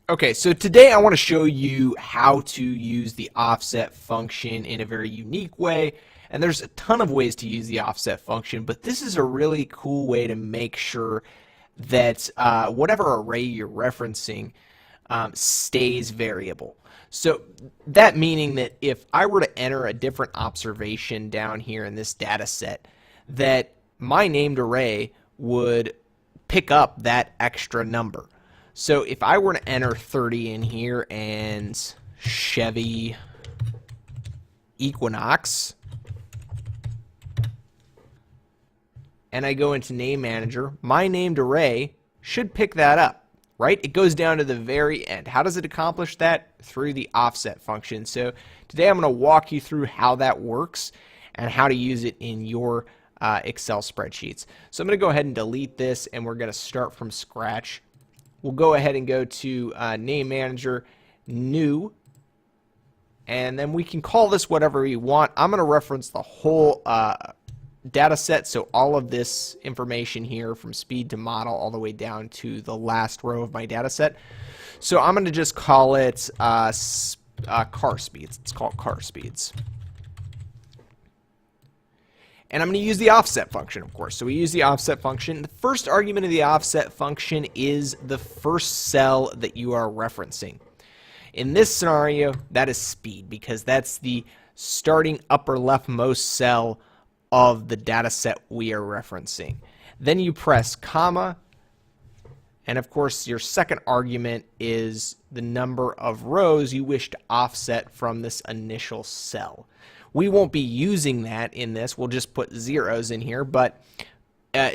Okay, so today I want to show you how to use the offset function in a very unique way. And there's a ton of ways to use the offset function, but this is a really cool way to make sure that whatever array you're referencing stays variable. So that meaning that if I were to enter a different observation down here in this data set, that my named array would pick up that extra number. So if I were to enter 30 in here and Chevy Equinox, and I go into name manager, my named array should pick that up, right? It goes down to the very end. How does it accomplish that? Through the offset function. So today I'm going to walk you through how that works and how to use it in your Excel spreadsheets. So I'm going to go ahead and delete this, and we're going to start from scratch. We'll go ahead and go to name manager, new, and then we can call this whatever we want. I'm going to reference the whole data set, so all of this information here from speed to model all the way down to the last row of my data set. So I'm going to just call it car speeds. It's called car speeds. And I'm going to use the offset function, of course. So we use the offset function. The first argument of the offset function is the first cell that you are referencing. In this scenario, that is speed, because that's the starting upper leftmost cell of the data set we are referencing. Then you press comma, and of course your second argument is the number of rows you wish to offset from this initial cell. We won't be using that in this. We'll just put zeros in here, but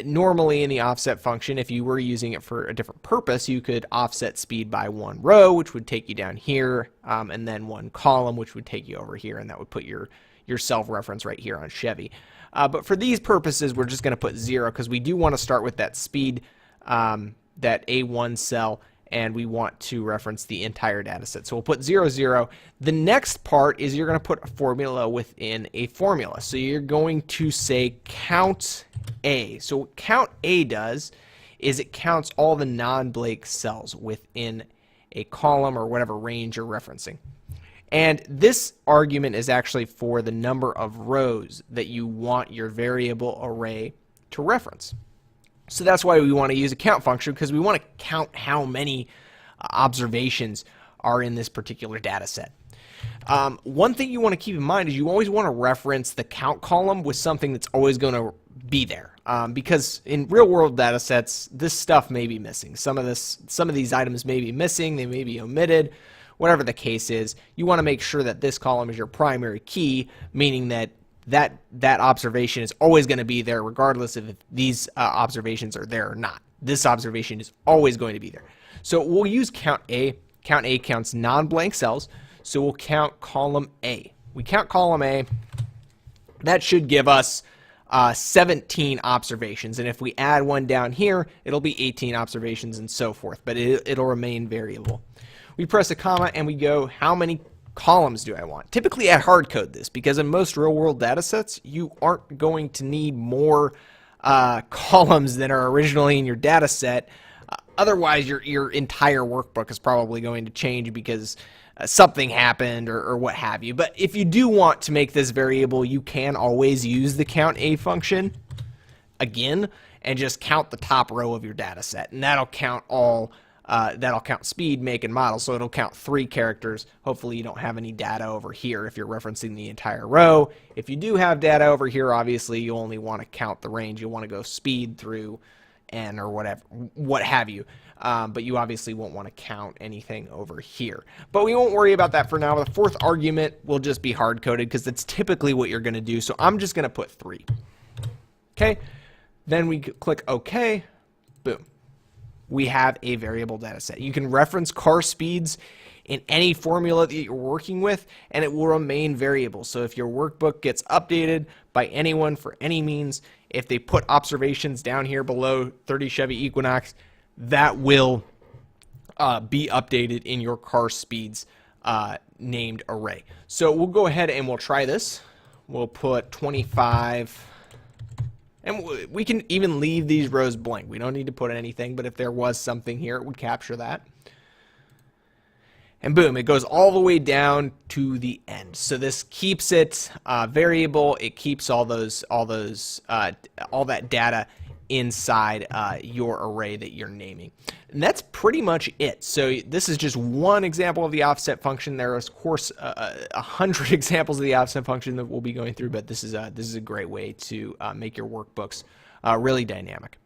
normally in the offset function, if you were using it for a different purpose, you could offset speed by one row, which would take you down here, and then one column, which would take you over here, and that would put your self-reference right here on Chevy. But for these purposes, we're just going to put 0 because we do want to start with that speed, that A1 cell, and we want to reference the entire data set. So we'll put 0, 0. The next part is you're going to put a formula within a formula. So you're going to say count A. So what count A does is it counts all the non-blank cells within a column or whatever range you're referencing. And this argument is actually for the number of rows that you want your variable array to reference. So that's why we want to use a count function, because we want to count how many observations are in this particular data set. One thing you want to keep in mind is you always want to reference the count column with something that's always going to be there, because in real world data sets, this stuff may be missing. Some of these items may be missing, they may be omitted. Whatever the case is, you want to make sure that this column is your primary key, meaning that observation is always going to be there regardless of if these observations are there or not. This observation is always going to be there. So we'll use count A. Count A counts non-blank cells, so we'll count column A. We count column A. That should give us 17 observations, and if we add one down here, it'll be 18 observations and so forth, but it'll remain variable. We press a comma and we go, how many columns do I want? Typically I hard code this because in most real world data sets you aren't going to need more columns than are originally in your data set. Otherwise your entire workbook is probably going to change because something happened or what have you. But if you do want to make this variable, you can always use the count A function again and just count the top row of your data set, and that'll count all that'll count speed, make, and model, so it'll count 3 characters. Hopefully you don't have any data over here if you're referencing the entire row. If you do have data over here, obviously you only want to count the range. You want to go speed through N or whatever, what have you. But you obviously won't want to count anything over here. But we won't worry about that for now. The fourth argument will just be hard-coded because that's typically what you're going to do. So I'm just going to put 3. Okay, then we click OK. Boom. We have a variable data set. You can reference car speeds in any formula that you're working with, and it will remain variable. So if your workbook gets updated by anyone for any means, if they put observations down here below 30 Chevy Equinox, that will be updated in your car speeds named array. So we'll go ahead and we'll try this. We'll put 25. And we can even leave these rows blank. We don't need to put anything, but if there was something here, it would capture that. And boom, it goes all the way down to the end. So this keeps it variable. It keeps all that data inside your array that you're naming. And that's pretty much it. So this is just one example of the offset function. There is, of course, 100 examples of the offset function that we'll be going through, but this is a great way to make your workbooks really dynamic.